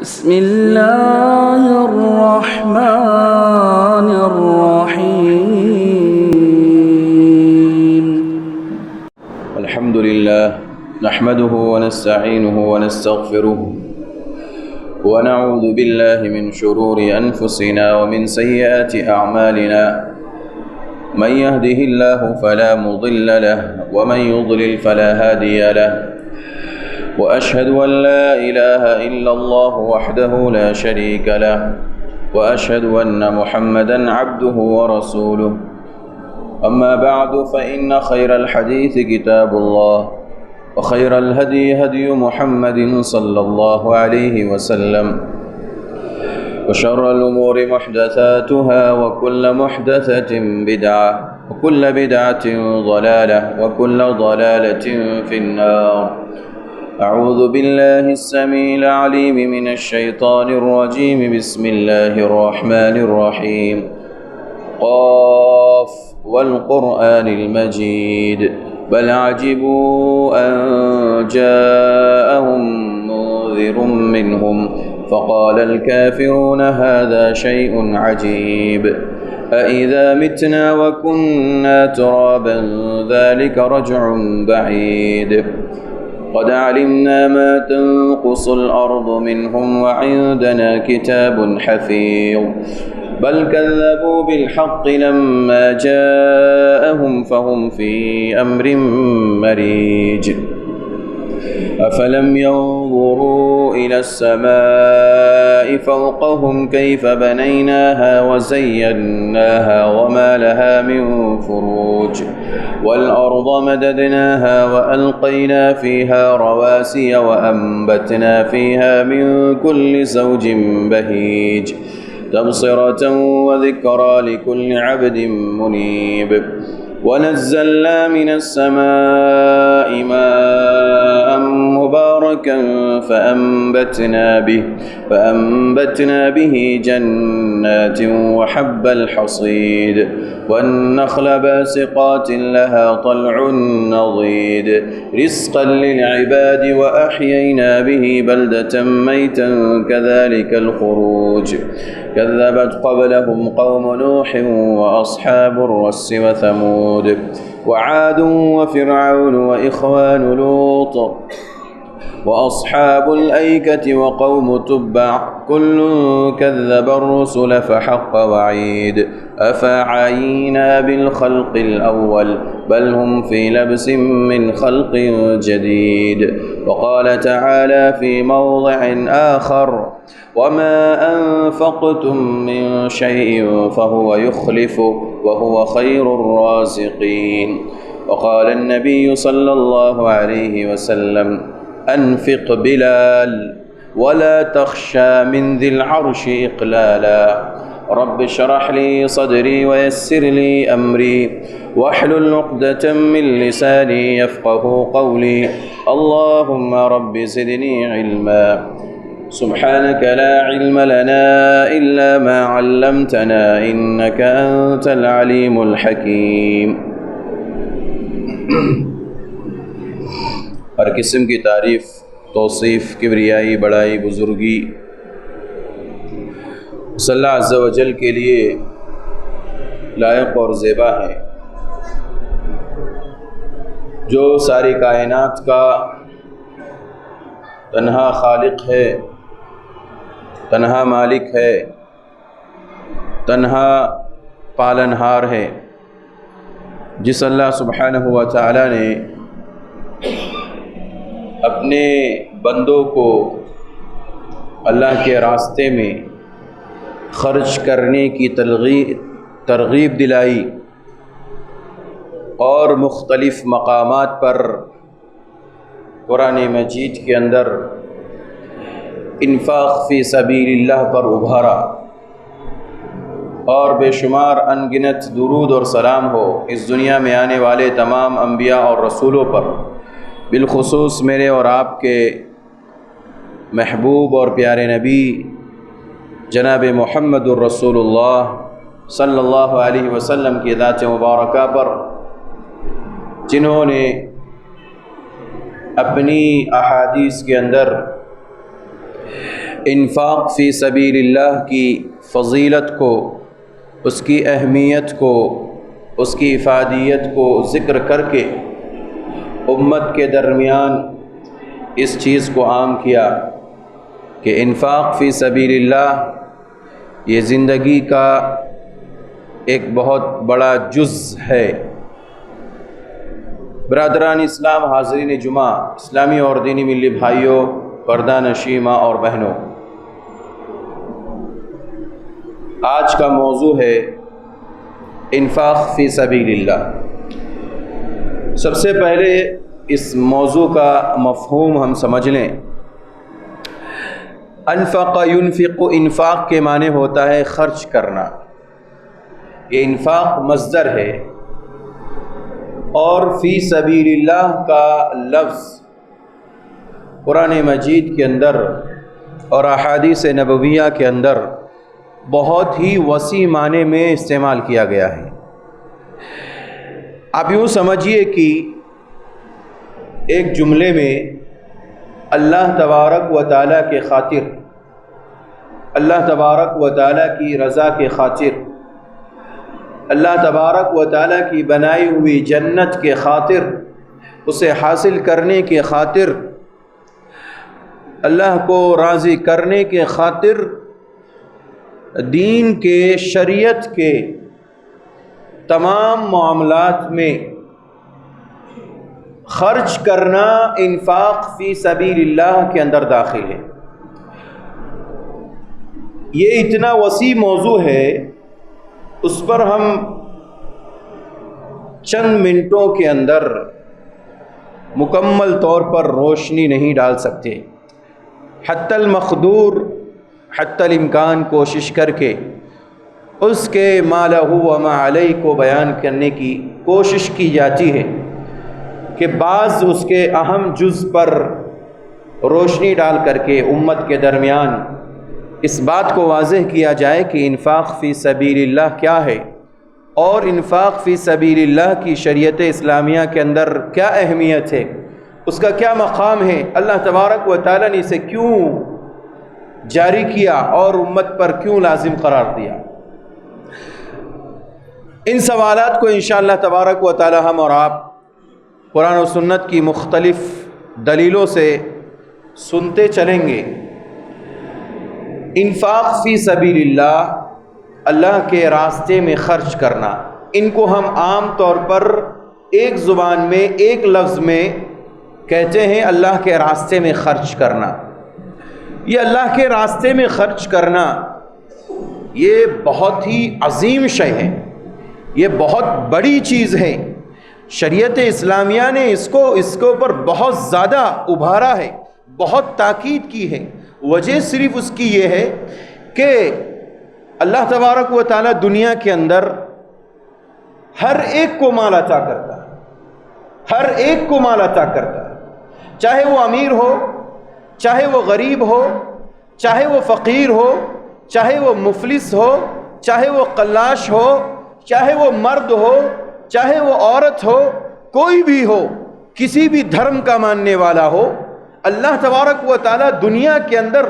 بسم الله الرحمن الرحيم. الحمد لله نحمده ونستعينه ونستغفره ونعوذ بالله من شرور أنفسنا ومن سيئات أعمالنا. من يهده الله فلا مضل له ومن يضلل فلا هادي له. وأشهد أن لا إله إلا الله وحده لا شريك له وأشهد أن محمدًا عبده ورسوله. أما بعد فإن خير الحديث كتاب الله وخير الهدي هدي محمد صلى الله عليه وسلم وشر الأمور محدثاتها وكل محدثة بدعة وكل بدعة ضلالة وكل ضلالة في النار. أعوذ بالله السميع العليم من الشيطان الرجيم. بسم الله الرحمن الرحيم. قاف والقرآن المجيد بل عجبوا أن جاءهم منذر منهم فقال الكافرون هذا شيء عجيب. أإذا متنا وكنا ترابا ذلك رجع بعيد. قد علمنا ما تنقص الأرض منهم وعندنا كتاب حفيظ. بل كذبوا بالحق لما جاءهم فهم في أمر مريج. أفلم ينظروا إلى السماء فوقهم كيف بنيناها وزيناها وما لها من فروج. والأرض مددناها وألقينا فيها رواسي وأنبتنا فيها من كل زوج بهيج تبصرة وذكرى لكل عبد منيب. ونزلنا من السماء ماء مباركا فأنبتنا به جنات وحب الحصيد والنخل باسقات لها طلع نضيد رزقا للعباد وأحيينا به بلدة ميتا كذلك الخروج. كذبت قبلهم قوم نوح وأصحاب الرس وثمود وعاد وفرعون وإخوان لوط وأصحاب الأيكة وقوم تبع كل كذب الرسل فحق وعيد. أفعينا بالخلق الأول بل هم في لبس من خلق جديد. وقال تعالى في موضع آخر وما أنفقتم من شيء فهو يخلفه وهو خير الرازقين. وقال النبي صلى الله عليه وسلم أنفق بلال ولا تخشى من ذي العرش إقلالا. رب اشرح لي صدري ويسر لي أمري واحلل عقدة من لساني يفقه قولي. اللهم رب زدني علما. سبحانك لا علم لنا إلا ما علمتنا إنك أنت العليم الحكيم. ہر قسم کی تعریف، توصیف، کبریائی، بڑائی، بزرگی صلی اللہ عز و جل کے لیے لائق اور زیبا ہے، جو ساری کائنات کا تنہا خالق ہے، تنہا مالک ہے، تنہا پالنہار ہے، جس اللہ سبحانہ و تعالی نے اپنے بندوں کو اللہ کے راستے میں خرچ کرنے کی ترغیب دلائی اور مختلف مقامات پر قرآن مجید کے اندر انفاق فی سبیل اللہ پر ابھارا، اور بے شمار انگنت درود اور سلام ہو اس دنیا میں آنے والے تمام انبیاء اور رسولوں پر، بالخصوص میرے اور آپ کے محبوب اور پیارے نبی جناب محمد الرسول اللہ صلی اللہ علیہ وسلم کی ذات مبارکہ پر، جنہوں نے اپنی احادیث کے اندر انفاق فی سبیل اللہ کی فضیلت کو، اس کی اہمیت کو، اس کی افادیت کو ذکر کر کے امت کے درمیان اس چیز کو عام کیا کہ انفاق فی سبیل اللہ یہ زندگی کا ایک بہت بڑا جز ہے۔ برادران اسلام، حاضرین جمعہ، اسلامی اور دینی ملی بھائیوں، پردہ نشین ماں اور بہنوں، آج کا موضوع ہے انفاق فی سبیل اللہ۔ سب سے پہلے اس موضوع کا مفہوم ہم سمجھ لیں۔ انفق ينفق، انفاق کے معنی ہوتا ہے خرچ کرنا۔ یہ انفاق مصدر ہے، اور فی سبیل اللہ کا لفظ قرآن مجید کے اندر اور احادیث نبویہ کے اندر بہت ہی وسیع معنی میں استعمال کیا گیا ہے۔ آپ یوں سمجھیے کہ ایک جملے میں اللہ تبارک و تعالیٰ کے خاطر، اللہ تبارک و تعالیٰ کی رضا کے خاطر، اللہ تبارک و تعالیٰ کی بنائی ہوئی جنت کے خاطر، اسے حاصل کرنے کے خاطر، اللہ کو راضی کرنے کے خاطر دین کے، شریعت کے تمام معاملات میں خرچ کرنا انفاق فی سبیل اللہ کے اندر داخل ہے۔ یہ اتنا وسیع موضوع ہے، اس پر ہم چند منٹوں کے اندر مکمل طور پر روشنی نہیں ڈال سکتے۔ حتی المقدور، حتی الامکان کوشش کر کے اس کے ما لہ و ما علیہ کو بیان کرنے کی کوشش کی جاتی ہے کہ بعض اس کے اہم جز پر روشنی ڈال کر کے امت کے درمیان اس بات کو واضح کیا جائے کہ انفاق فی سبیل اللہ کیا ہے، اور انفاق فی سبیل اللہ کی شریعت اسلامیہ کے اندر کیا اہمیت ہے، اس کا کیا مقام ہے، اللہ تبارک و تعالیٰ نے اسے کیوں جاری کیا اور امت پر کیوں لازم قرار دیا۔ ان سوالات کو انشاءاللہ تبارک و تعالیٰ ہم اور آپ قرآن و سنت کی مختلف دلیلوں سے سنتے چلیں گے۔ انفاق فی سبیل اللہ، اللہ کے راستے میں خرچ کرنا، ان کو ہم عام طور پر ایک زبان میں، ایک لفظ میں کہتے ہیں اللہ کے راستے میں خرچ کرنا۔ یہ اللہ کے راستے میں خرچ کرنا یہ بہت ہی عظیم شے ہے، یہ بہت بڑی چیز ہے۔ شریعت اسلامیہ نے اس کو اوپر بہت زیادہ ابھارا ہے، بہت تاکید کی ہے۔ وجہ صرف اس کی یہ ہے کہ اللہ تبارک و تعالیٰ دنیا کے اندر ہر ایک کو مال عطا کرتا ہے، ہر ایک کو مال عطا کرتا ہے، چاہے وہ امیر ہو، چاہے وہ غریب ہو، چاہے وہ فقیر ہو، چاہے وہ مفلس ہو، چاہے وہ قلاش ہو، چاہے وہ مرد ہو، چاہے وہ عورت ہو، کوئی بھی ہو، کسی بھی دھرم کا ماننے والا ہو، اللہ تبارک و تعالیٰ دنیا کے اندر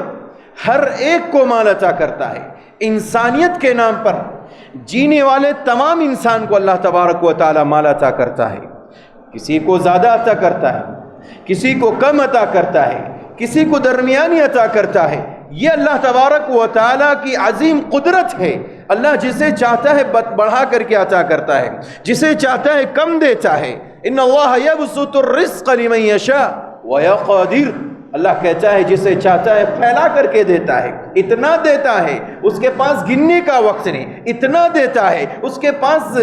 ہر ایک کو مال عطا کرتا ہے۔ انسانیت کے نام پر جینے والے تمام انسان کو اللہ تبارک و تعالیٰ مال عطا کرتا ہے۔ کسی کو زیادہ عطا کرتا ہے، کسی کو کم عطا کرتا ہے، کسی کو درمیانی عطا کرتا ہے۔ یہ اللہ تبارک و تعالیٰ کی عظیم قدرت ہے۔ اللہ جسے چاہتا ہے بڑھا کر کے عطا کرتا ہے، جسے چاہتا ہے کم دیتا ہے۔ ان اللہ یبسط الرزق لمن یشاء ویقدر، اللہ کہتا ہے جسے چاہتا ہے پھیلا کر کے دیتا ہے، اتنا دیتا ہے اس کے پاس گننے کا وقت نہیں، اتنا دیتا ہے اس کے پاس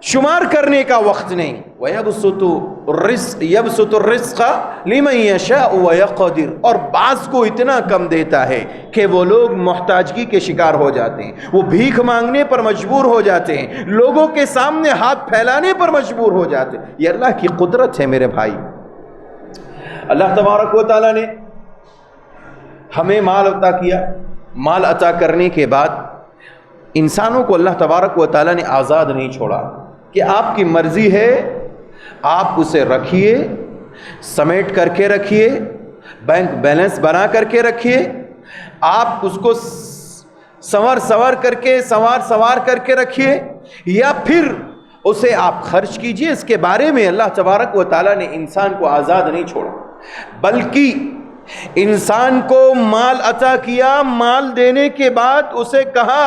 شمار کرنے کا وقت نہیں۔ وَيَبْسُطُ الرِّزْقَ لِمَن يَشَاءُ وَيَقْدِرُ، اور بعض کو اتنا کم دیتا ہے کہ وہ لوگ محتاجگی کے شکار ہو جاتے ہیں، وہ بھیک مانگنے پر مجبور ہو جاتے ہیں، لوگوں کے سامنے ہاتھ پھیلانے پر مجبور ہو جاتے ہیں۔ یہ اللہ کی قدرت ہے میرے بھائی۔ اللہ تبارک و تعالیٰ نے ہمیں مال عطا کیا، مال عطا کرنے کے بعد انسانوں کو اللہ تبارک و تعالیٰ نے آزاد نہیں چھوڑا کہ آپ کی مرضی ہے، آپ اسے رکھیے، سمیٹ کر کے رکھیے، بینک بیلنس بنا کر کے رکھیے، آپ اس کو سنوار کر کے رکھیے، یا پھر اسے آپ خرچ کیجئے۔ اس کے بارے میں اللہ تبارک و تعالیٰ نے انسان کو آزاد نہیں چھوڑا، بلکہ انسان کو مال عطا کیا، مال دینے کے بعد اسے کہا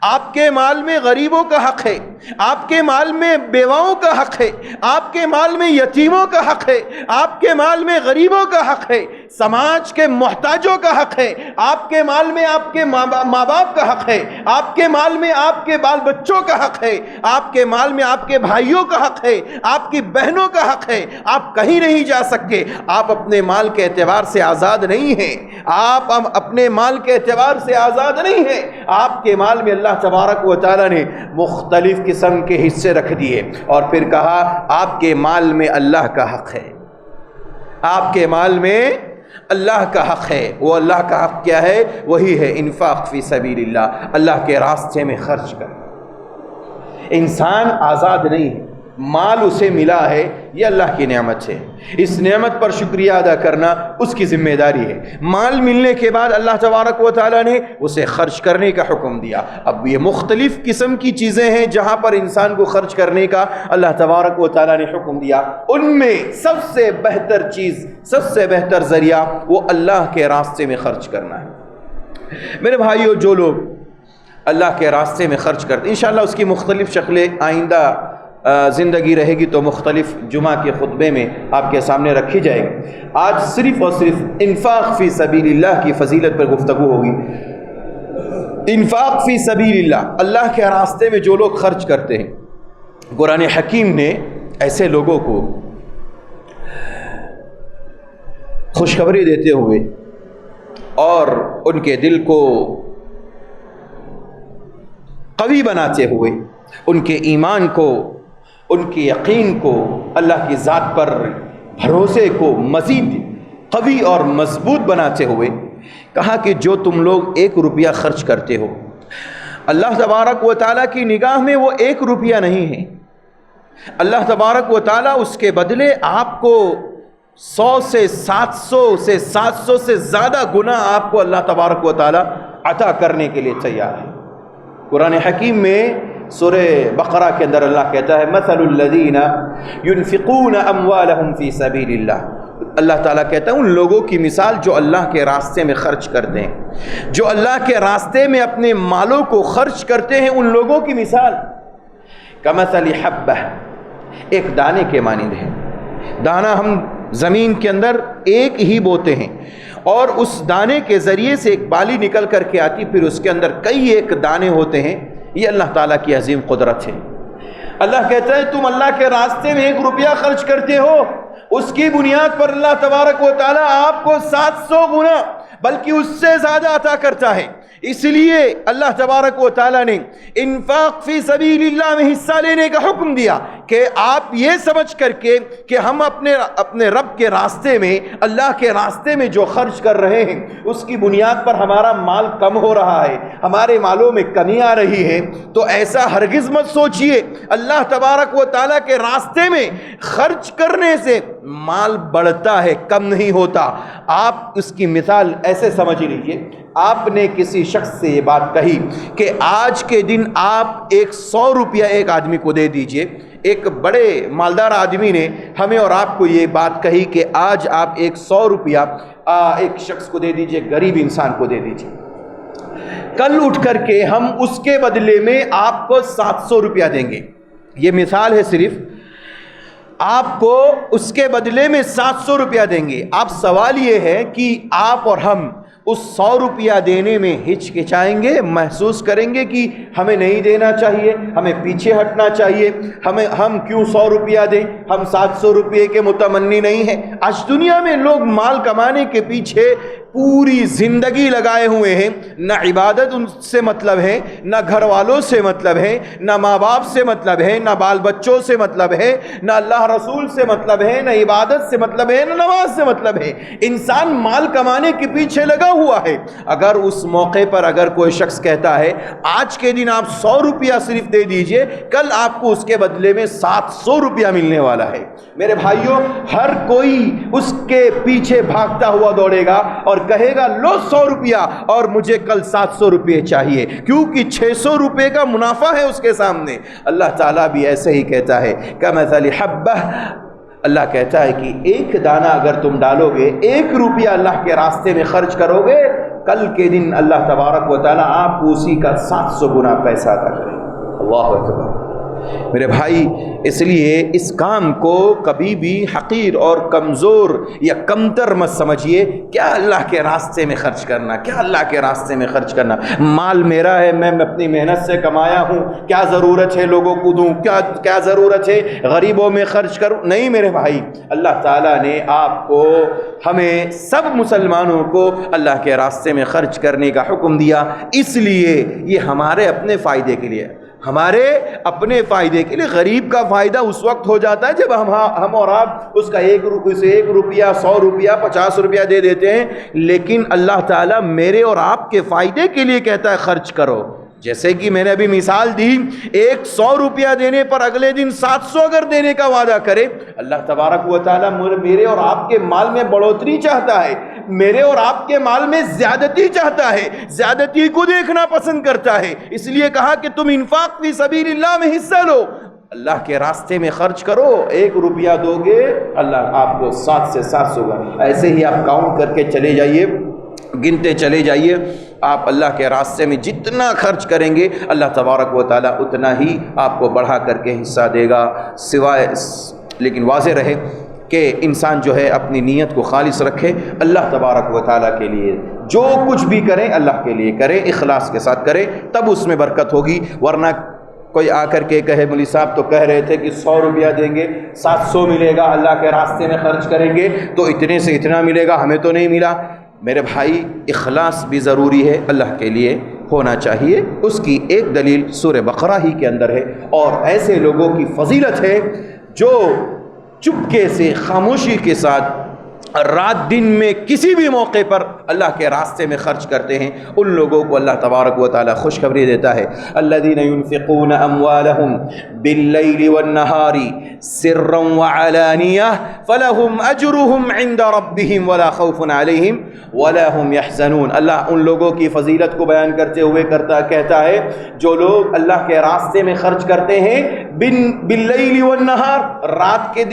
آپ کے مال میں غریبوں کا حق ہے، آپ کے مال میں بیواؤں کا حق ہے، آپ کے مال میں یتیموں کا حق ہے، آپ کے مال میں غریبوں کا حق ہے، سماج کے محتاجوں کا حق ہے، آپ کے مال میں آپ کے ماں باپ کا حق ہے، آپ کے مال میں آپ کے بال بچوں کا حق ہے، آپ کے مال میں آپ کے بھائیوں کا حق ہے، آپ کی بہنوں کا حق ہے۔ آپ کہیں نہیں جا سکتے، آپ اپنے مال کے اعتبار سے آزاد نہیں ہیں، آپ اپنے مال کے اعتبار سے آزاد نہیں ہیں۔ آپ کے مال میں اللہ تبارک و تعالیٰ نے مختلف قسم کے حصے رکھ دیے، اور پھر کہا آپ کے مال میں اللہ کا حق ہے، آپ کے مال میں اللہ کا حق ہے۔ وہ اللہ کا حق کیا ہے؟ وہی ہے انفاق فی سبیل اللہ، اللہ کے راستے میں خرچ کر۔ انسان آزاد نہیں ہے، مال اسے ملا ہے، یہ اللہ کی نعمت ہے، اس نعمت پر شکریہ ادا کرنا اس کی ذمہ داری ہے۔ مال ملنے کے بعد اللہ تبارک و تعالیٰ نے اسے خرچ کرنے کا حکم دیا۔ اب یہ مختلف قسم کی چیزیں ہیں جہاں پر انسان کو خرچ کرنے کا اللہ تبارک و تعالیٰ نے حکم دیا، ان میں سب سے بہتر چیز، سب سے بہتر ذریعہ وہ اللہ کے راستے میں خرچ کرنا ہے۔ میرے بھائیو، جو لوگ اللہ کے راستے میں خرچ کرتے ہیں، انشاءاللہ اس کی مختلف شکلیں آئندہ زندگی رہے گی تو مختلف جمعہ کے خطبے میں آپ کے سامنے رکھی جائے گی۔ آج صرف اور صرف انفاق فی سبیل اللہ کی فضیلت پر گفتگو ہوگی۔ انفاق فی سبیل اللہ، اللہ کے راستے میں جو لوگ خرچ کرتے ہیں، قرآن حکیم نے ایسے لوگوں کو خوشخبری دیتے ہوئے اور ان کے دل کو قوی بناتے ہوئے، ان کے ایمان کو، ان کے یقین کو، اللہ کی ذات پر بھروسے کو مزید قوی اور مضبوط بناتے ہوئے کہا کہ جو تم لوگ 1 روپیہ خرچ کرتے ہو، اللہ تبارک و تعالیٰ کی نگاہ میں وہ 1 روپیہ نہیں ہے۔ اللہ تبارک و تعالیٰ اس کے بدلے آپ کو 100 سے 700 سے زیادہ گنا آپ کو اللہ تبارک و تعالیٰ عطا کرنے کے لیے تیار ہے۔ قرآن حکیم میں سورہ بقرہ کے اندر اللہ کہتا ہے مثل الذین ينفقون اموالهم فی سبیل اللہ، اللہ تعالیٰ کہتا ہے ان لوگوں کی مثال جو اللہ کے راستے میں خرچ کرتے ہیں، جو اللہ کے راستے میں اپنے مالوں کو خرچ کرتے ہیں، ان لوگوں کی مثال کمثل حبہ، ایک دانے کے مانند ہے۔ دانہ ہم زمین کے اندر ایک ہی بوتے ہیں، اور اس دانے کے ذریعے سے ایک بالی نکل کر کے آتی، پھر اس کے اندر کئی ایک دانے ہوتے ہیں۔ یہ اللہ تعالیٰ کی عظیم قدرت ہے۔ اللہ کہتا ہے تم اللہ کے راستے میں 1 روپیہ خرچ کرتے ہو، اس کی بنیاد پر اللہ تبارک و تعالیٰ آپ کو 700 گنا بلکہ اس سے زیادہ عطا کرتا ہے۔ اس لیے اللہ تبارک و تعالیٰ نے انفاق فی سبیل اللہ میں حصہ لینے کا حکم دیا کہ آپ یہ سمجھ کر کے کہ ہم اپنے رب کے راستے میں، اللہ کے راستے میں جو خرچ کر رہے ہیں اس کی بنیاد پر ہمارا مال کم ہو رہا ہے، ہمارے مالوں میں کمی آ رہی ہے، تو ایسا ہرگز مت سوچئے۔ اللہ تبارک و تعالیٰ کے راستے میں خرچ کرنے سے مال بڑھتا ہے، کم نہیں ہوتا۔ آپ اس کی مثال ایسے سمجھ لیجئے، آپ نے کسی شخص سے یہ بات کہی کہ آج کے دن آپ 100 روپیہ ایک آدمی کو دے دیجئے۔ ایک بڑے مالدار آدمی نے ہمیں اور آپ کو یہ بات کہی کہ آج آپ 100 روپیہ ایک شخص کو دے دیجئے، غریب انسان کو دے دیجئے۔ کل اٹھ کر کے ہم اس کے بدلے میں آپ کو 700 روپیہ دیں گے۔ یہ مثال ہے صرف، آپ کو اس کے بدلے میں 700 روپیہ دیں گے۔ اب سوال یہ ہے کہ آپ اور ہم اس 100 روپیہ دینے میں ہچکچائیں گے، محسوس کریں گے کہ ہمیں نہیں دینا چاہیے، ہمیں پیچھے ہٹنا چاہیے، ہم کیوں 100 روپیہ دیں، ہم 700 روپیے کے متمنی نہیں ہیں۔ آج دنیا میں لوگ مال کمانے کے پیچھے پوری زندگی لگائے ہوئے ہیں، نہ عبادت ان سے مطلب ہے، نہ گھر والوں سے مطلب ہے، نہ ماں باپ سے مطلب ہے، نہ بال بچوں سے مطلب ہے، نہ اللہ رسول سے مطلب ہے، نہ عبادت سے مطلب ہے، نہ نماز سے مطلب ہے۔ انسان مال کمانے کے پیچھے لگا ہوا ہے۔ اگر اس موقع پر اگر کوئی شخص کہتا ہے آج کے دن آپ 100 روپیہ صرف دے دیجئے، کل آپ کو اس کے بدلے میں 700 روپیہ ملنے والا ہے۔ میرے بھائیوں، ہر کوئی اس کے پیچھے بھاگتا ہوا دوڑے گا اور کہے گا لو 100 روپیہ اور مجھے کل 700 روپے چاہیے، کیونکہ 600 روپے کا منافع ہے اس کے سامنے۔ اللہ تعالیٰ بھی ایسے ہی کہتا ہے کمثل حبہ، اللہ کہتا ہے کہ ایک دانہ اگر تم ڈالو گے، 1 روپیہ اللہ کے راستے میں خرچ کرو گے، کل کے دن اللہ تبارک و تعالیٰ آپ کو اسی کا 700 گنا پیسہ عطا کرے گا۔ اللہ اکبر۔ میرے بھائی، اس لیے اس کام کو کبھی بھی حقیر اور کمزور یا کمتر مت سمجھیے۔ کیا اللہ کے راستے میں خرچ کرنا، کیا اللہ کے راستے میں خرچ کرنا، مال میرا ہے، میں اپنی محنت سے کمایا ہوں، کیا ضرورت ہے لوگوں کو دوں، کیا ضرورت ہے غریبوں میں خرچ کروں؟ نہیں میرے بھائی، اللہ تعالیٰ نے آپ کو، ہمیں سب مسلمانوں کو اللہ کے راستے میں خرچ کرنے کا حکم دیا، اس لیے یہ ہمارے اپنے فائدے کے لیے، ہمارے اپنے فائدے کے لیے۔ غریب کا فائدہ اس وقت ہو جاتا ہے جب ہم اور آپ اس کا 1 روپیہ 100 روپیہ 50 روپیہ دے دیتے ہیں، لیکن اللہ تعالیٰ میرے اور آپ کے فائدے کے لیے کہتا ہے خرچ کرو۔ جیسے کہ میں نے ابھی مثال دی، 100 روپیہ دینے پر اگلے دن 700 اگر دینے کا وعدہ کرے، اللہ تبارک و تعالیٰ میرے اور آپ کے مال میں بڑھوتری چاہتا ہے، میرے اور آپ کے مال میں زیادتی چاہتا ہے، زیادتی کو دیکھنا پسند کرتا ہے۔ اس لیے کہا کہ تم انفاق فی سبیل اللہ میں حصہ لو، اللہ کے راستے میں خرچ کرو، 1 روپیہ دو گے اللہ آپ کو 7 سے 700 گا۔ ایسے ہی آپ کاؤنٹ کر کے چلے جائیے، گنتے چلے جائیے، آپ اللہ کے راستے میں جتنا خرچ کریں گے اللہ تبارک و تعالیٰ اتنا ہی آپ کو بڑھا کر کے حصہ دے گا۔ سوائے لیکن واضح رہے کہ انسان جو ہے اپنی نیت کو خالص رکھے، اللہ تبارک و تعالیٰ کے لیے جو کچھ بھی کریں اللہ کے لیے کریں، اخلاص کے ساتھ کریں، تب اس میں برکت ہوگی۔ ورنہ کوئی آ کر کے کہے مولوی صاحب تو کہہ رہے تھے کہ 100 روپیہ دیں گے 700 ملے گا، اللہ کے راستے میں خرچ کریں گے تو اتنے سے اتنا ملے گا، ہمیں تو نہیں ملا۔ میرے بھائی، اخلاص بھی ضروری ہے، اللہ کے لیے ہونا چاہیے۔ اس کی ایک دلیل سورہ بقرہ ہی کے اندر ہے، اور ایسے لوگوں کی فضیلت ہے جو چپکے سے، خاموشی کے ساتھ، رات دن میں کسی بھی موقع پر اللہ کے راستے میں خرچ کرتے ہیں، ان لوگوں کو اللہ تبارک و تعالیٰ خوشخبری دیتا ہے۔ الذین ينفقون اموالهم باللیل والنہار سرا وعلانیہ فلہم اجرهم عند ربهم ولا خوف علیہم ولا هم يحزنون۔ اللہ ان لوگوں کی فضیلت کو بیان کرتے ہوئے کہتا ہے جو لوگ اللہ کے راستے میں خرچ کرتے ہیں باللیل والنہار، رات کے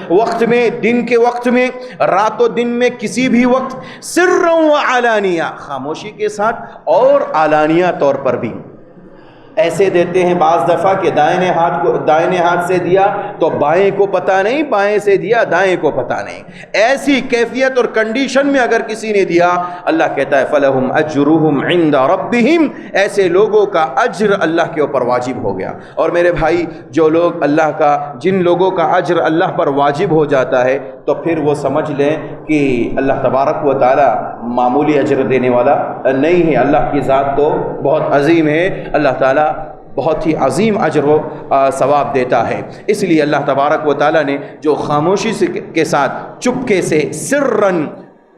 وقت میں، دن کے وقت میں، رات و دن میں، کسی بھی وقت، سرا و علانیہ، خاموشی کے ساتھ اور علانیہ طور پر بھی۔ ایسے دیتے ہیں بعض دفعہ کہ دائیں ہاتھ سے دیا تو بائیں کو پتہ نہیں، بائیں سے دیا دائیں کو پتہ نہیں۔ ایسی کیفیت اور کنڈیشن میں اگر کسی نے دیا، اللہ کہتا ہے فَلَهُمْ أَجْرُهُمْ عِنْدَ رَبِّهِمْ، ایسے لوگوں کا اجر اللہ کے اوپر واجب ہو گیا۔ اور میرے بھائی، جو لوگ جن لوگوں کا اجر اللہ پر واجب ہو جاتا ہے تو پھر وہ سمجھ لیں کہ اللہ تبارک و تعالی معمولی اجر دینے والا نہیں ہے، اللہ کی ذات تو بہت عظیم ہے، اللہ تعالیٰ بہت ہی عظیم اجر و ثواب دیتا ہے۔ اس لیے اللہ تبارک و تعالیٰ نے جو خاموشی کے ساتھ، چپکے سے، سرن،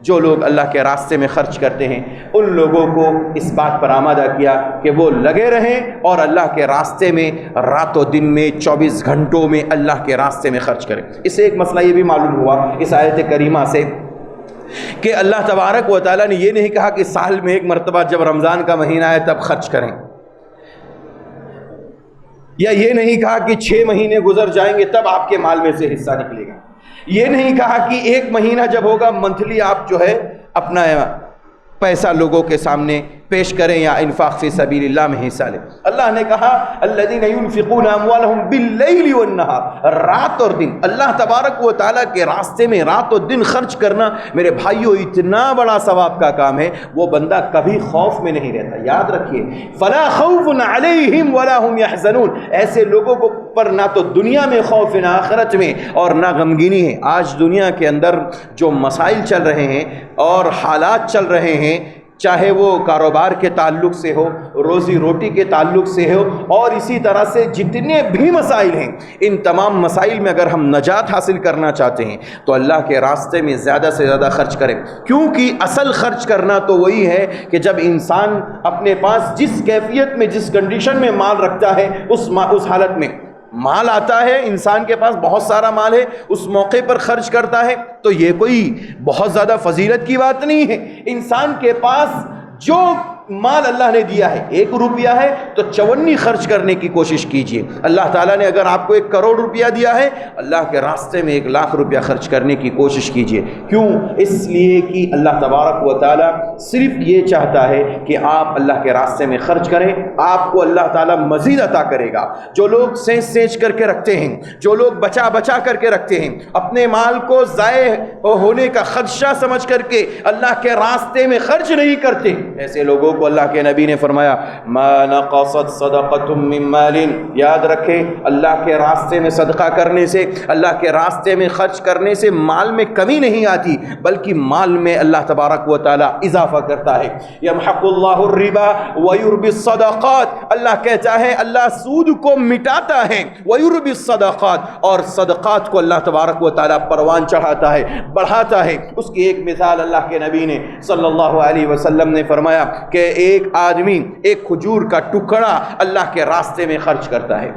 جو لوگ اللہ کے راستے میں خرچ کرتے ہیں، ان لوگوں کو اس بات پر آمادہ کیا کہ وہ لگے رہیں اور اللہ کے راستے میں رات و دن میں 24 گھنٹوں میں اللہ کے راستے میں خرچ کریں۔ اس سے ایک مسئلہ یہ بھی معلوم ہوا اس آیت کریمہ سے کہ اللہ تبارک و تعالیٰ نے یہ نہیں کہا کہ سال میں ایک مرتبہ جب رمضان کا مہینہ آئے تب خرچ کریں، یا یہ نہیں کہا کہ 6 مہینے گزر جائیں گے تب آپ کے مال میں سے حصہ نکلے گا، یہ نہیں کہا کہ 1 مہینہ جب ہوگا منتھلی آپ جو ہے اپنا پیسہ لوگوں کے سامنے پیش کریں یا انفاق فی سبیل اللہ میں حصہ لیں۔ اللہ نے کہا الذین ينفقون اموالهم باللیل والنہار، رات اور دن، اللہ تبارک و تعالیٰ کے راستے میں رات و دن خرچ کرنا میرے بھائیوں اتنا بڑا ثواب کا کام ہے، وہ بندہ کبھی خوف میں نہیں رہتا۔ یاد رکھیے فلا خوف علیہم ولا هم يحزنون، ایسے لوگوں کو پر نہ تو دنیا میں خوف، نہ آخرت میں، اور نہ غمگینی ہے۔ آج دنیا کے اندر جو مسائل چل رہے ہیں اور حالات چل رہے ہیں، چاہے وہ کاروبار کے تعلق سے ہو، روزی روٹی کے تعلق سے ہو، اور اسی طرح سے جتنے بھی مسائل ہیں، ان تمام مسائل میں اگر ہم نجات حاصل کرنا چاہتے ہیں تو اللہ کے راستے میں زیادہ سے زیادہ خرچ کریں، کیونکہ اصل خرچ کرنا تو وہی ہے کہ جب انسان اپنے پاس جس کیفیت میں، جس کنڈیشن میں مال رکھتا ہے، اس حالت میں مال آتا ہے، انسان کے پاس بہت سارا مال ہے، اس موقع پر خرچ کرتا ہے، تو یہ کوئی بہت زیادہ فضیلت کی بات نہیں ہے۔ انسان کے پاس جو مال اللہ نے دیا ہے، 1 روپیہ ہے تو 54 خرچ کرنے کی کوشش کیجئے۔ اللہ تعالیٰ نے اگر آپ کو 1 کروڑ روپیہ دیا ہے، اللہ کے راستے میں 1 لاکھ روپیہ خرچ کرنے کی کوشش کیجئے۔ کیوں؟ اس لیے کہ اللہ تبارک و تعالیٰ صرف یہ چاہتا ہے کہ آپ اللہ کے راستے میں خرچ کریں، آپ کو اللہ تعالیٰ مزید عطا کرے گا۔ جو لوگ سینچ سینچ کر کے رکھتے ہیں، جو لوگ بچا بچا کر کے رکھتے ہیں، اپنے مال کو ضائع ہونے کا خدشہ سمجھ کر کے اللہ کے راستے میں خرچ نہیں کرتے، ایسے لوگوں کو اللہ کے نبی نے فرمایا ما نقصت صدقۃ من مال، یاد رکھیں اللہ کے راستے میں صدقہ کرنے سے، اللہ کے راستے میں خرچ کرنے سے مال میں کمی نہیں آتی، بلکہ مال میں اللہ تبارک و تعالی اضافہ کرتا ہے۔ یمحق اللہ الربا ویربی الصدقات، اللہ کہتا ہے اللہ سود کو مٹاتا ہے، ویربی الصدقات، اور صدقات کو اللہ تبارک و تعالی پروان چڑھاتا ہے، بڑھاتا ہے۔ اس کی ایک مثال اللہ کے نبی نے صلی اللہ علیہ وسلم نے فرمایا کہ ایک آدمی 1 کھجور کا ٹکڑا اللہ کے راستے میں خرچ کرتا ہے،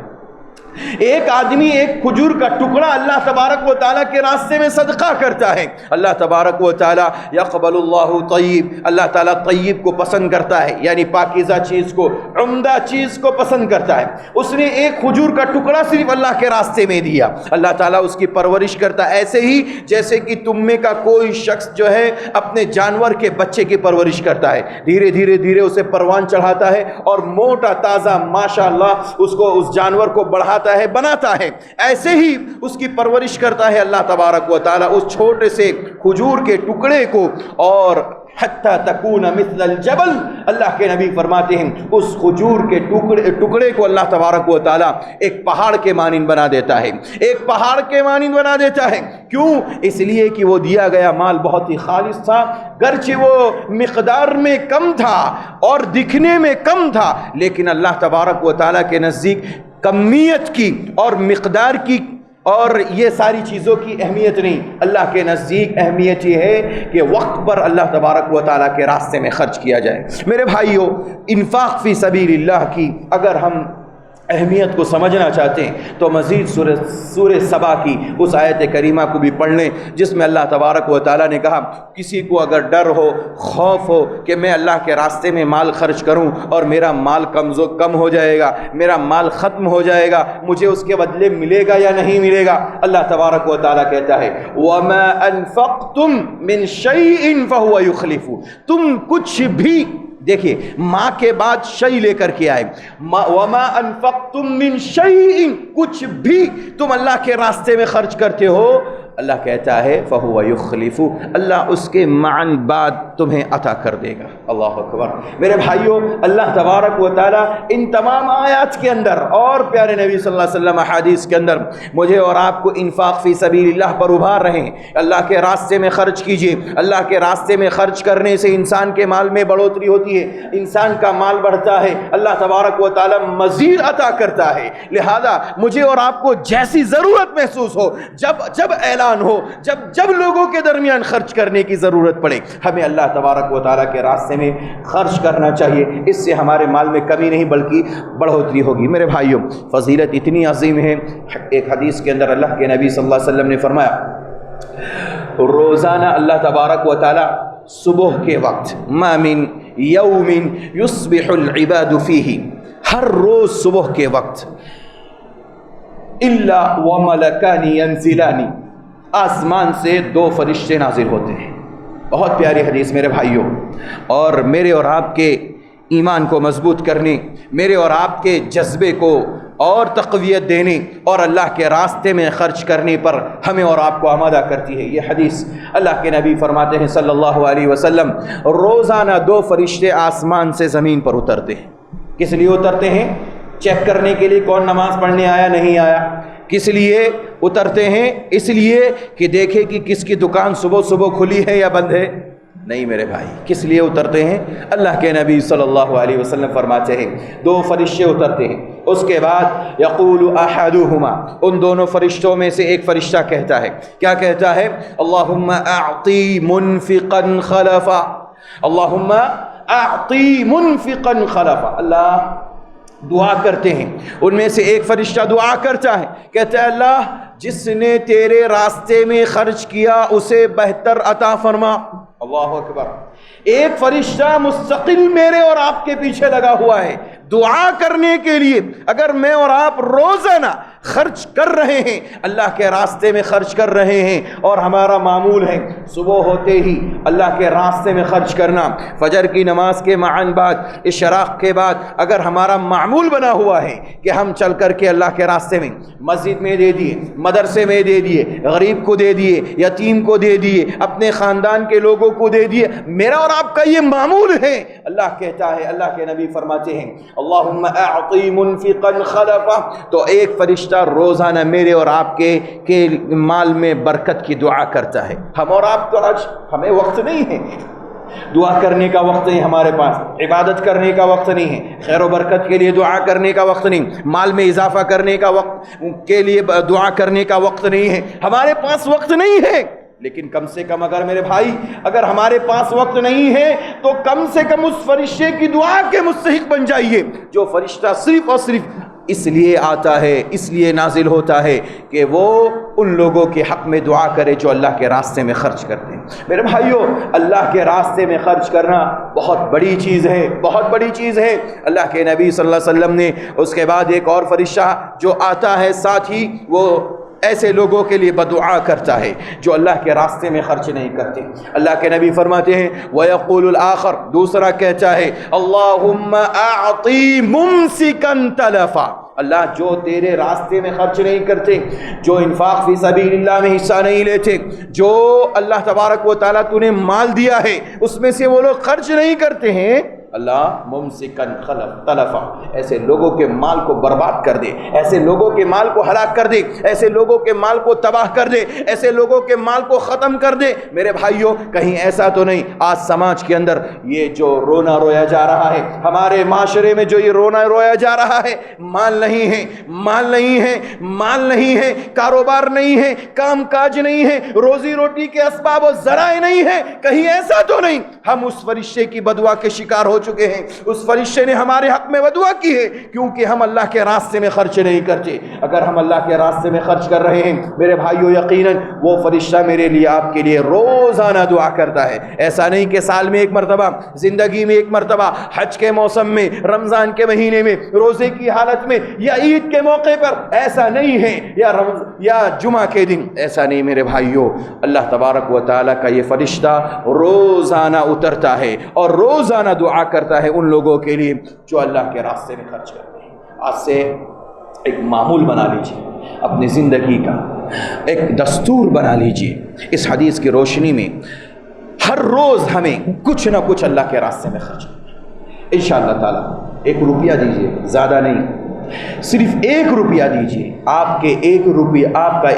ایک آدمی 1 کھجور کا ٹکڑا اللہ تبارک و تعالیٰ کے راستے میں صدقہ کرتا ہے، اللہ تبارک و تعالیٰ یقبل اللہ طیب، اللہ تعالیٰ طیب کو پسند کرتا ہے، یعنی پاکیزہ چیز کو، عمدہ چیز کو پسند کرتا ہے۔ اس نے 1 کھجور کا ٹکڑا صرف اللہ کے راستے میں دیا، اللہ تعالیٰ اس کی پرورش کرتا ہے، ایسے ہی جیسے کہ تم میں کا کوئی شخص جو ہے اپنے جانور کے بچے کی پرورش کرتا ہے، دھیرے دھیرے دھیرے اسے پروان چڑھاتا ہے اور موٹا تازہ ماشاءاللہ اس جانور کو بڑھاتا ہے، بناتا ہے، ایسے ہی اس کی پرورش کرتا ہے اللہ تبارک و تعالی اس چھوٹے سے کھجور کے ٹکڑے کو، اور حتی تکون مثل الجبل، اللہ کے نبی فرماتے ہیں اس کھجور کے ٹکڑے کو اللہ تبارک و تعالی ایک پہاڑ کے مانند بنا دیتا ہے، ایک پہاڑ کے مانند بنا دیتا ہے۔ کیوں؟ اس لیے کہ وہ دیا گیا مال بہت ہی خالص تھا، گرچہ وہ مقدار میں کم تھا اور دکھنے میں کم تھا، لیکن اللہ تبارک و تعالی کے نزدیک کمیت کی اور مقدار کی اور یہ ساری چیزوں کی اہمیت نہیں، اللہ کے نزدیک اہمیت یہ ہے کہ وقت پر اللہ تبارک و تعالیٰ کے راستے میں خرچ کیا جائے۔ میرے بھائیوں، انفاق فی سبیل اللہ کی اگر ہم اہمیت کو سمجھنا چاہتے ہیں تو مزید سورہ سبا کی اس آیت کریمہ کو بھی پڑھ لیں، جس میں اللہ تبارک و تعالیٰ نے کہا کسی کو اگر ڈر ہو، خوف ہو کہ میں اللہ کے راستے میں مال خرچ کروں اور میرا مال کم ہو جائے گا، میرا مال ختم ہو جائے گا، مجھے اس کے بدلے ملے گا یا نہیں ملے گا، اللہ تبارک و تعالیٰ کہتا ہے وَمَا أَنفَقْتُم مِّن شَيْءٍ فَهُوَ يُخْلِفُ، تم کچھ بھی، دیکھیے ماں کے بعد شیء لے کر کے آئے، وما انفقتم من شیء، کچھ بھی تم اللہ کے راستے میں خرچ کرتے ہو، اللہ کہتا ہے فہو یخلف، اللہ اس کے معن بعد تمہیں عطا کر دے گا۔ اللہ اکبر۔ میرے بھائیوں، اللہ تبارک و تعالی ان تمام آیات کے اندر اور پیارے نبی صلی اللہ علیہ وسلم احادیث کے اندر مجھے اور آپ کو انفاق فی سبیل اللہ پر ابھار رہے ہیں۔ اللہ کے راستے میں خرچ کیجئے، اللہ کے راستے میں خرچ کرنے سے انسان کے مال میں بڑھوتری ہوتی ہے، انسان کا مال بڑھتا ہے، اللہ تبارک و تعالی مزید عطا کرتا ہے۔ لہذا مجھے اور آپ کو جیسی ضرورت محسوس ہو، جب اعلان ہو، جب لوگوں کے درمیان خرچ کرنے کی ضرورت پڑے، ہمیں اللہ تبارک و تعالیٰ کے راستے میں خرچ کرنا چاہیے۔ اس سے ہمارے مال میں کمی نہیں بلکہ بڑھوتری ہوگی۔ میرے بھائیوں، فضیلت اتنی عظیم ہے، ایک حدیث کے اندر اللہ کے نبی صلی اللہ علیہ وسلم نے فرمایا روزانہ اللہ تبارک و تعالیٰ صبح کے وقت ما من یوم یصبح العباد فیہ، ہر روز صبح کے وقت الا وملکان ینزلان، آسمان سے 2 فرشتے نازل ہوتے ہیں۔ بہت پیاری حدیث میرے بھائیوں، اور میرے اور آپ کے ایمان کو مضبوط کرنے، میرے اور آپ کے جذبے کو اور تقویت دینے اور اللہ کے راستے میں خرچ کرنے پر ہمیں اور آپ کو آمادہ کرتی ہے۔ یہ حدیث اللہ کے نبی فرماتے ہیں صلی اللہ علیہ وسلم روزانہ 2 فرشتے آسمان سے زمین پر اترتے ہیں۔ کس لیے اترتے ہیں؟ چیک کرنے کے لیے کون نماز پڑھنے آیا نہیں آیا۔ کس لیے اترتے ہیں؟ اس لیے کہ دیکھے کہ کس کی دکان صبح صبح کھلی ہے یا بند ہے؟ نہیں میرے بھائی، کس لیے اترتے ہیں؟ اللہ کے نبی صلی اللہ علیہ وسلم فرماتے ہیں 2 فرشتے اترتے ہیں، اس کے بعد یقول احدہما، ان دونوں فرشتوں میں سے ایک فرشتہ کہتا ہے، کیا کہتا ہے؟ اللہم اعطی منفقا خلفا، اللہم اعطی منفقا خلفا، اللہ دعا کرتے ہیں۔ ان میں سے ایک فرشتہ دعا کرتا ہے، کہتا ہے اللہ جس نے تیرے راستے میں خرچ کیا اسے بہتر عطا فرما۔ اللہ اکبر۔ ایک فرشتہ مستقل میرے اور آپ کے پیچھے لگا ہوا ہے دعا کرنے کے لیے۔ اگر میں اور آپ روزانہ خرچ کر رہے ہیں، اللہ کے راستے میں خرچ کر رہے ہیں، اور ہمارا معمول ہے صبح ہوتے ہی اللہ کے راستے میں خرچ کرنا، فجر کی نماز کے معاً بعد، اشراق کے بعد، اگر ہمارا معمول بنا ہوا ہے کہ ہم چل کر کے اللہ کے راستے میں مسجد میں دے دیے، مدرسے میں دے دیے، غریب کو دے دیے، یتیم کو دے دیے، اپنے خاندان کے لوگوں کو دے دیے، میرا اور آپ کا یہ معمول ہے، اللہ کہتا ہے، اللہ کے نبی فرماتے ہیں اللہم اعطی منفقا خلفا، تو ایک فرشتہ روزانہ میرے اور آپ کے مال میں برکت کی دعا کرتا ہے۔ ہم اور آپ تو آج ہمیں وقت نہیں ہے، دعا کرنے کا وقت نہیں ہمارے پاس، عبادت کرنے کا وقت نہیں ہے، خیر و برکت کے لیے دعا کرنے کا وقت نہیں، مال میں اضافہ کرنے کا وقت کے لیے دعا کرنے کا وقت نہیں ہے، ہمارے پاس وقت نہیں ہے۔ لیکن کم سے کم اگر میرے بھائی اگر ہمارے پاس وقت نہیں ہے تو کم سے کم اس فرشتے کی دعا کے مستحق بن جائیے، جو فرشتہ صرف اور صرف اس لیے آتا ہے، اس لیے نازل ہوتا ہے کہ وہ ان لوگوں کے حق میں دعا کرے جو اللہ کے راستے میں خرچ کرتے ہیں۔ میرے بھائیوں، اللہ کے راستے میں خرچ کرنا بہت بڑی چیز ہے، بہت بڑی چیز ہے۔ اللہ کے نبی صلی اللہ علیہ وسلم نے اس کے بعد ایک اور فرشتہ جو آتا ہے ساتھ ہی، وہ ایسے لوگوں کے لیے بدعا کرتا ہے جو اللہ کے راستے میں خرچ نہیں کرتے۔ اللہ کے نبی فرماتے ہیں وَيَقُولُ الْآخَرُ، دوسرا کہتا ہے اللہم اعطی ممسکا تلفا، اللہ جو تیرے راستے میں خرچ نہیں کرتے، جو انفاق فی سبیل اللہ میں حصہ نہیں لیتے، جو اللہ تبارک و تعالیٰ تو نے مال دیا ہے اس میں سے وہ لوگ خرچ نہیں کرتے ہیں، اللہ ممسکن تلفا، ایسے لوگوں کے مال کو برباد کر دے، ایسے لوگوں کے مال کو ہلاک کر دے، ایسے لوگوں کے مال کو تباہ کر دے، ایسے لوگوں کے مال کو ختم کر دے۔ میرے بھائیوں، کہیں ایسا تو نہیں آج سماج کے اندر یہ جو رونا رویا جا رہا ہے، ہمارے معاشرے میں جو یہ رونا رویا جا رہا ہے، مال نہیں ہے، مال نہیں ہے، مال نہیں ہے، کاروبار نہیں ہے، کام کاج نہیں ہے، روزی روٹی کے اسباب و ذرائع نہیں ہے، کہیں ایسا تو نہیں ہم اس فرشتے کی بدعا کے شکار ہو چکے ہیں؟ اس فرشتے نے ہمارے حق میں بدعا کی ہے کیونکہ ہم اللہ کے راستے میں خرچ نہیں کرتے۔ اگر ہم اللہ کے راستے میں خرچ کر رہے ہیں میرے بھائیوں، یقیناً وہ فرشتہ میرے لیے، آپ کے لیے روزانہ دعا کرتا ہے۔ ایسا نہیں کہ سال میں ایک مرتبہ، زندگی میں ایک مرتبہ، حج کے موسم میں، رمضان کے مہینے میں، روزے کی حالت میں، یا عید کے موقع پر، ایسا نہیں ہے، یا جمعہ کے دن، ایسا نہیں میرے بھائیوں۔ اللہ تبارک و تعالیٰ کا یہ فرشتہ روزانہ اترتا ہے اور روزانہ دعا کرتا ہے ان لوگوں کے لیے جو اللہ کے راستے میں خرچ کرتے ہیں۔ آج سے ایک معمول بنا لیجئے، اپنی زندگی کا ایک دستور بنا لیجئے، اس حدیث کی روشنی میں ہر روز ہمیں کچھ نہ کچھ اللہ کے راستے میں خرچ کرنا ہے انشاءاللہ تعالیٰ۔ 1 روپیہ دیجئے، زیادہ نہیں، صرف 1 روپیہ دیجئے۔ آپ کا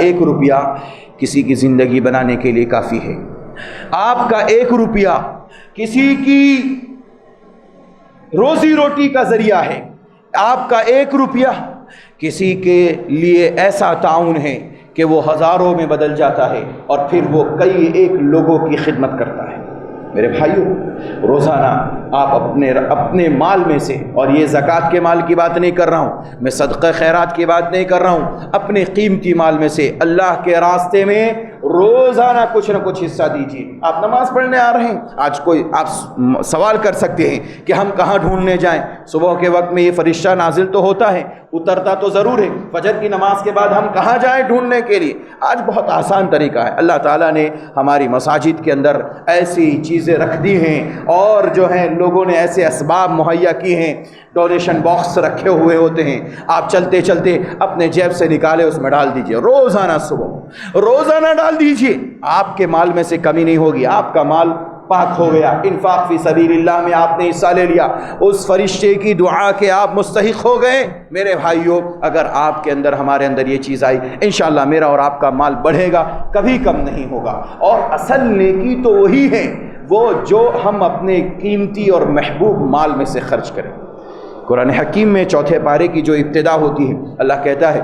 1 روپیہ کسی کی زندگی بنانے کے لیے کافی ہے۔ آپ کا 1 روپیہ کسی کی روزی روٹی کا ذریعہ ہے۔ آپ کا 1 روپیہ کسی کے لیے ایسا تعاون ہے کہ وہ ہزاروں میں بدل جاتا ہے اور پھر وہ کئی ایک لوگوں کی خدمت کرتا ہے۔ میرے بھائیوں، روزانہ آپ اپنے مال میں سے، اور یہ زکوٰۃ کے مال کی بات نہیں کر رہا ہوں، میں صدقہ خیرات کی بات نہیں کر رہا ہوں، اپنے قیمتی مال میں سے اللہ کے راستے میں روزانہ کچھ نہ کچھ حصہ دیجیے۔ آپ نماز پڑھنے آ رہے ہیں، آج کوئی آپ سوال کر سکتے ہیں کہ ہم کہاں ڈھونڈنے جائیں؟ صبح کے وقت میں یہ فرشتہ نازل تو ہوتا ہے، اترتا تو ضرور ہے، فجر کی نماز کے بعد ہم کہاں جائیں ڈھونڈنے کے لیے؟ آج بہت آسان طریقہ ہے، اللہ تعالیٰ نے ہماری مساجد کے اندر ایسی چیزیں رکھ دی ہیں، اور جو ہیں لوگوں نے ایسے اسباب مہیا کیے ہیں، ڈونیشن باکس رکھے ہوئے ہوتے ہیں، آپ چلتے چلتے اپنے جیب سے نکالے اس میں ڈال دیجئے، روزانہ صبح روزانہ ڈال دیجئے، آپ کے مال میں سے کمی نہیں ہوگی، آپ کا مال پاک ہو گیا۔ انفاق فی سبیل اللہ میں آپ نے حصہ لے لیا، اس فرشتے کی دعا کے آپ مستحق ہو گئے۔ میرے بھائیوں، اگر آپ کے اندر، ہمارے اندر یہ چیز آئی، انشاءاللہ میرا اور آپ کا مال بڑھے گا، کبھی کم نہیں ہوگا۔ اور اصل نیکی تو وہی ہے، وہ جو ہم اپنے قیمتی اور محبوب مال میں سے خرچ کریں۔ قرآن حکیم میں 4 پارے کی جو ابتدا ہوتی ہے، اللہ کہتا ہے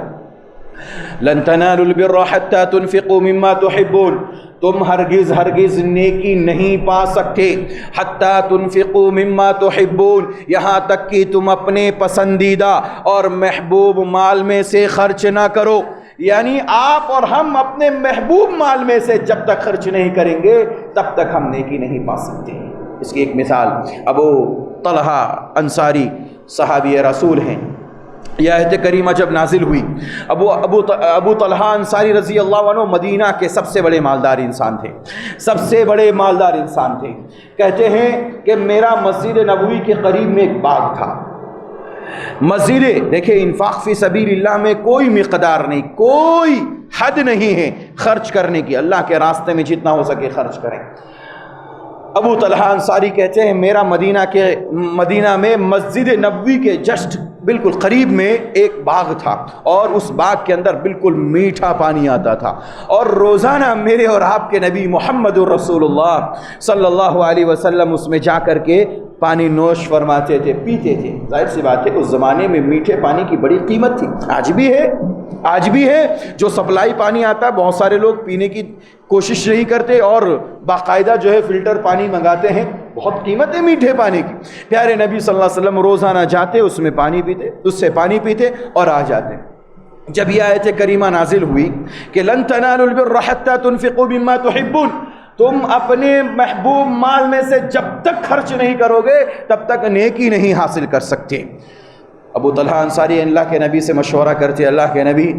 لن تنالوا البر حتى تنفقوا مما تحبون، تم ہرگز ہرگز نیکی نہیں پا سکتے حتیٰ تنفقوا مما تحبون، یہاں تک کہ تم اپنے پسندیدہ اور محبوب مال میں سے خرچ نہ کرو۔ یعنی آپ اور ہم اپنے محبوب مال میں سے جب تک خرچ نہیں کریں گے تب تک ہم نیکی نہیں پا سکتے۔ اس کی ایک مثال ابو طلحہ انصاری صحابی رسول ہیں۔ یہ آیت کریمہ جب نازل ہوئی، ابو طلحہ انصاری رضی اللہ عنہ مدینہ کے سب سے بڑے مالدار انسان تھے، سب سے بڑے مالدار انسان تھے۔ کہتے ہیں کہ میرا مسجد نبوی کے قریب میں ایک باغ تھا۔ مسجد، دیکھیں انفاق فی سبیل اللہ میں کوئی مقدار نہیں، کوئی حد نہیں ہے خرچ کرنے کی، اللہ کے راستے میں جتنا ہو سکے خرچ کریں۔ ابو طلحہ انصاری کہتے ہیں میرا مدینہ میں مسجد نبوی کے جسٹ بالکل قریب میں ایک باغ تھا، اور اس باغ کے اندر بالکل میٹھا پانی آتا تھا، اور روزانہ میرے اور آپ کے نبی محمد رسول اللہ صلی اللہ علیہ وسلم اس میں جا کر کے پانی نوش فرماتے تھے، پیتے تھے۔ ظاہر سی بات ہے اس زمانے میں میٹھے پانی کی بڑی قیمت تھی، آج بھی ہے جو سپلائی پانی آتا ہے بہت سارے لوگ پینے کی کوشش نہیں کرتے اور باقاعدہ جو ہے فلٹر پانی منگاتے ہیں، بہت قیمت ہے میٹھے پانی کی۔ پیارے نبی صلی اللہ علیہ وسلم روزانہ جاتے، اس میں پانی پیتے، اس سے پانی پیتے اور آ جاتے۔ جب یہ آیت کریمہ نازل ہوئی کہ لن تنالوا البر حتى تنفقوا مما تحبون، تم اپنے محبوب مال میں سے جب تک خرچ نہیں کرو گے تب تک نیکی نہیں حاصل کر سکتے۔ ابو طلحہ انصاری اللہ کے نبی سے مشورہ کرتے، اللہ کے نبی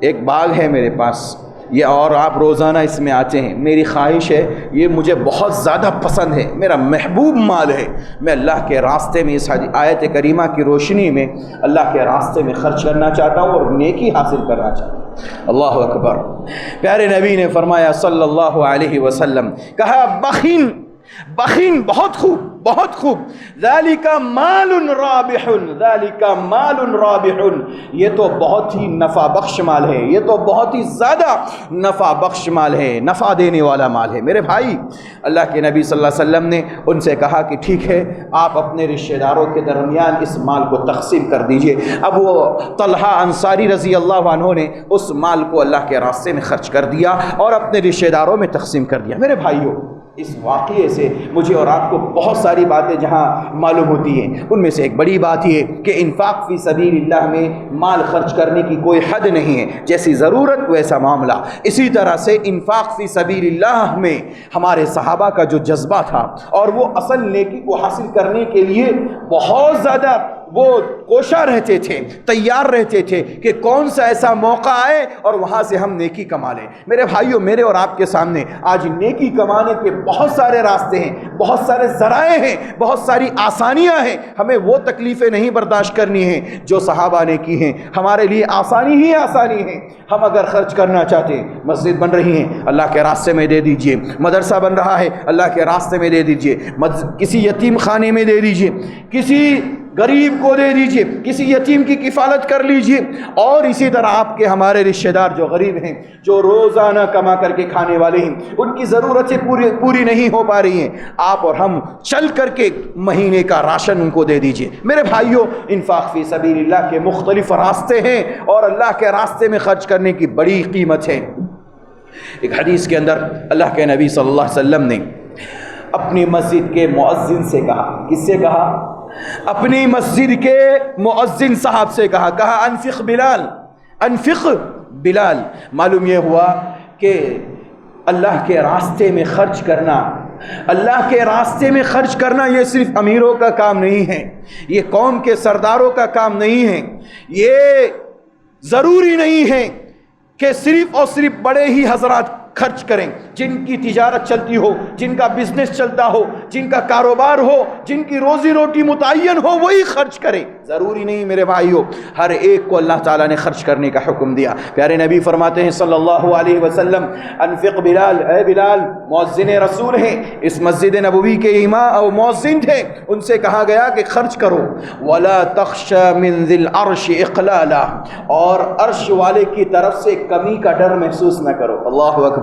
ایک باغ ہے میرے پاس یہ، اور آپ روزانہ اس میں آتے ہیں، میری خواہش ہے یہ مجھے بہت زیادہ پسند ہے، میرا محبوب مال ہے، میں اللہ کے راستے میں اس آیت کریمہ کی روشنی میں اللہ کے راستے میں خرچ کرنا چاہتا ہوں اور نیکی حاصل کرنا چاہتا ہوں۔ اللہ اکبر۔ پیارے نبی نے فرمایا صلی اللہ علیہ وسلم، کہا بخیل بہت خوب، ذالک مال رابح، ذالک مال رابح، یہ تو بہت ہی نفع بخش مال ہے، یہ تو بہت ہی زیادہ نفع بخش مال ہے، نفع دینے والا مال ہے۔ میرے بھائی، اللہ کے نبی صلی اللہ علیہ وسلم نے ان سے کہا کہ ٹھیک ہے آپ اپنے رشتہ داروں کے درمیان اس مال کو تقسیم کر دیجئے۔ اب وہ طلحہ انصاری رضی اللہ عنہ نے اس مال کو اللہ کے راستے میں خرچ کر دیا اور اپنے رشتہ داروں میں تقسیم کر دیا۔ میرے بھائیوں، اس واقعے سے مجھے اور آپ کو بہت ساری باتیں جہاں معلوم ہوتی ہیں، ان میں سے ایک بڑی بات یہ کہ انفاق فی سبیل اللہ میں مال خرچ کرنے کی کوئی حد نہیں ہے، جیسی ضرورت ویسا معاملہ۔ اسی طرح سے انفاق فی سبیل اللہ میں ہمارے صحابہ کا جو جذبہ تھا اور وہ اصل نیکی کو حاصل کرنے کے لیے بہت زیادہ وہ کوشاں رہتے تھے، تیار رہتے تھے کہ کون سا ایسا موقع آئے اور وہاں سے ہم نیکی کما لیں۔ میرے بھائیوں، میرے اور آپ کے سامنے آج نیکی کمانے کے بہت سارے راستے ہیں، بہت سارے ذرائع ہیں، بہت ساری آسانیاں ہیں۔ ہمیں وہ تکلیفیں نہیں برداشت کرنی ہیں جو صحابہ نے کی ہیں، ہمارے لیے آسانی ہی آسانی ہے۔ ہم اگر خرچ کرنا چاہتے ہیں، مسجد بن رہی ہیں، اللہ کے راستے میں دے دیجئے، مدرسہ بن رہا ہے، اللہ کے راستے میں دے دیجئے، کسی یتیم خانے میں دے دیجئے، کسی غریب کو دے دیجئے، کسی یتیم کی کفالت کر لیجئے، اور اسی طرح آپ کے ہمارے رشتہ دار جو غریب ہیں، جو روزانہ کما کر کے کھانے والے ہیں، ان کی ضرورتیں پوری نہیں ہو پا رہی ہیں، آپ اور ہم چل کر کے مہینے کا راشن ان کو دے دیجئے۔ میرے بھائیوں، انفاق فی سبیل اللہ کے مختلف راستے ہیں اور اللہ کے راستے میں خرچ کرنے کی بڑی قیمت ہے۔ ایک حدیث کے اندر اللہ کے نبی صلی اللہ علیہ وسلم نے اپنی مسجد کے مؤذن سے کہا، کس سے کہا؟ اپنی مسجد کے مؤذن صاحب سے کہا انفق بلال۔ معلوم یہ ہوا کہ اللہ کے راستے میں خرچ کرنا، اللہ کے راستے میں خرچ کرنا یہ صرف امیروں کا کام نہیں ہے، یہ قوم کے سرداروں کا کام نہیں ہے، یہ ضروری نہیں ہے کہ صرف اور صرف بڑے ہی حضرات خرچ کریں، جن کی تجارت چلتی ہو، جن کا بزنس چلتا ہو، جن کا کاروبار ہو، جن کی روزی روٹی متعین ہو، وہی خرچ کریں۔ ضروری نہیں میرے بھائیو، ہر ایک کو اللہ تعالیٰ نے خرچ کرنے کا حکم دیا۔ پیارے نبی فرماتے ہیں صلی اللہ علیہ وسلم، انفق بلال، اے بلال مؤذن رسول ہیں، اس مسجد نبوی کے امام اور مؤذن تھے، ان سے کہا گیا کہ خرچ کرو۔ وَلَا تَخْشَ مِنْ ذِي الْعَرْشِ إِقْلَالًا، اور عرش والے کی طرف سے کمی کا ڈر محسوس نہ کرو۔ اللہ اکبر۔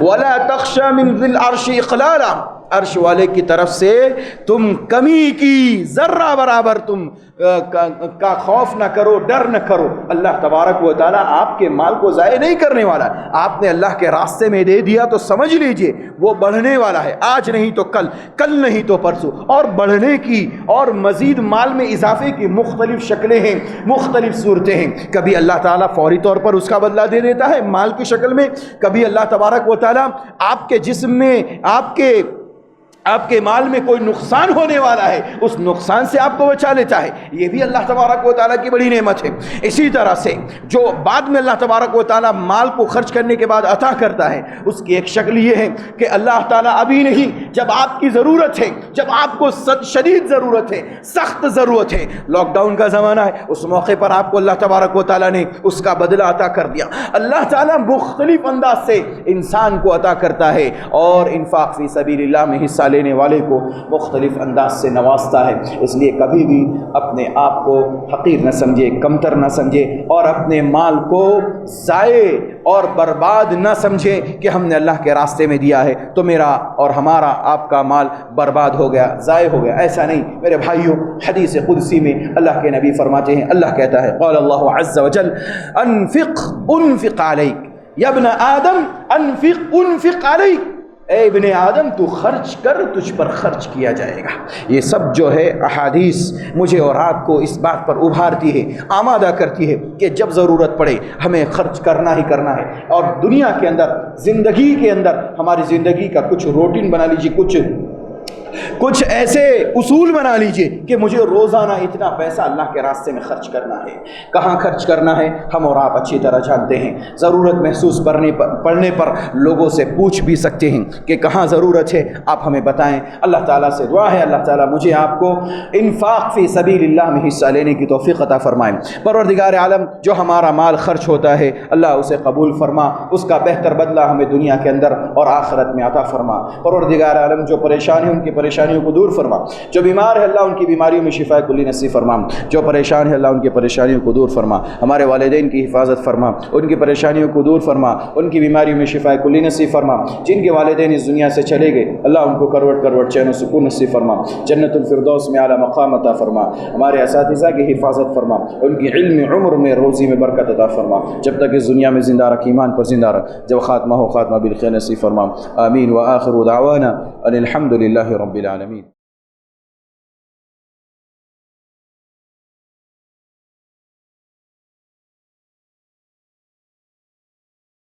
وَلَا تَخْشَ مِنْ ذِي الْعَرْشِ إِقْلَالًا، عرش والے کی طرف سے تم کمی کی ذرہ برابر تم کا خوف نہ کرو، ڈر نہ کرو۔ اللہ تبارک و تعالیٰ آپ کے مال کو ضائع نہیں کرنے والا۔ آپ نے اللہ کے راستے میں دے دیا تو سمجھ لیجئے وہ بڑھنے والا ہے، آج نہیں تو کل، کل نہیں تو پرسوں، اور بڑھنے کی اور مزید مال میں اضافے کی مختلف شکلیں ہیں، مختلف صورتیں ہیں۔ کبھی اللہ تعالیٰ فوری طور پر اس کا بدلہ دے دیتا ہے مال کی شکل میں، کبھی اللہ تبارک و تعالیٰ آپ کے جسم میں آپ کے مال میں کوئی نقصان ہونے والا ہے، اس نقصان سے آپ کو بچا لیتا ہے۔ یہ بھی اللہ تبارک و تعالیٰ کی بڑی نعمت ہے۔ اسی طرح سے جو بعد میں اللہ تبارک و تعالیٰ مال کو خرچ کرنے کے بعد عطا کرتا ہے، اس کی ایک شکل یہ ہے کہ اللہ تعالیٰ ابھی نہیں، جب آپ کی ضرورت ہے، جب آپ کو شدید ضرورت ہے، سخت ضرورت ہے، لاک ڈاؤن کا زمانہ ہے، اس موقع پر آپ کو اللہ تبارک و تعالیٰ نے اس کا بدلہ عطا کر دیا۔ اللہ تعالیٰ مختلف انداز سے انسان کو عطا کرتا ہے، اور انفاق فی سبیل اللہ میں حصہ لینے والے کو مختلف انداز سے نوازتا ہے۔ اس لیے کبھی بھی اپنے آپ کو حقیر نہ سمجھے، کمتر نہ سمجھے، اور اپنے مال کو ضائع اور برباد نہ سمجھے کہ ہم نے اللہ کے راستے میں دیا ہے تو میرا اور ہمارا آپ کا مال برباد ہو گیا، ضائع ہو گیا۔ ایسا نہیں میرے بھائیوں، حدیث قدسی میں اللہ کے نبی فرماتے ہیں، اللہ کہتا ہے، قال اللہ عز وجل انفق علیک یا ابن آدم انفق علیک، اے ابن آدم تو خرچ کر، تجھ پر خرچ کیا جائے گا۔ یہ سب جو ہے احادیث مجھے اور آپ کو اس بات پر ابھارتی ہے، آمادہ کرتی ہے کہ جب ضرورت پڑے ہمیں خرچ کرنا ہی کرنا ہے۔ اور دنیا کے اندر، زندگی کے اندر، ہماری زندگی کا کچھ روٹین بنا لیجیے، کچھ ایسے اصول بنا لیجئے کہ مجھے روزانہ اتنا پیسہ اللہ کے راستے میں خرچ کرنا ہے۔ کہاں خرچ کرنا ہے ہم اور آپ اچھی طرح جانتے ہیں۔ ضرورت محسوس پڑنے پر لوگوں سے پوچھ بھی سکتے ہیں کہ کہاں ضرورت ہے، آپ ہمیں بتائیں۔ اللہ تعالیٰ سے دعا ہے اللہ تعالیٰ مجھے آپ کو انفاق فی سبیل اللہ میں حصہ لینے کی توفیق عطا فرمائیں۔ پروردگار عالم، جو ہمارا مال خرچ ہوتا ہے اللہ اسے قبول فرما، اس کا بہتر بدلہ ہمیں دنیا کے اندر اور آخرت میں عطا فرما۔ پروردگار عالم، جو پریشانی ان کی پریشانیوں کو دور فرما، جو بیمار ہے اللہ ان کی بیماریوں میں شفا کلی نصیب فرما، جو پریشان ہے اللہ ان کی پریشانیوں کو دور فرما، ہمارے والدین کی حفاظت فرما، ان کی پریشانیوں کو دور فرما، ان کی بیماریوں میں شفا کلی نصیب فرما۔ جن کے والدین اس دنیا سے چلے گئے اللہ ان کو کروٹ چین و سکون نصیب فرما، جنت الفردوس میں اعلیٰ مقام عطا فرما۔ ہمارے اساتذہ کی حفاظت فرما، ان کی علم عمر میں روزی میں برکت عطا فرما، جب تک اس دنیا میں زندہ رکھ، ایمان پر زندہ رکھ، جب خاتمہ ہو خاتمہ بالخیر نصیب فرما۔ آمین۔ وآخر دعوانا ان الحمد للہ رب العالمین۔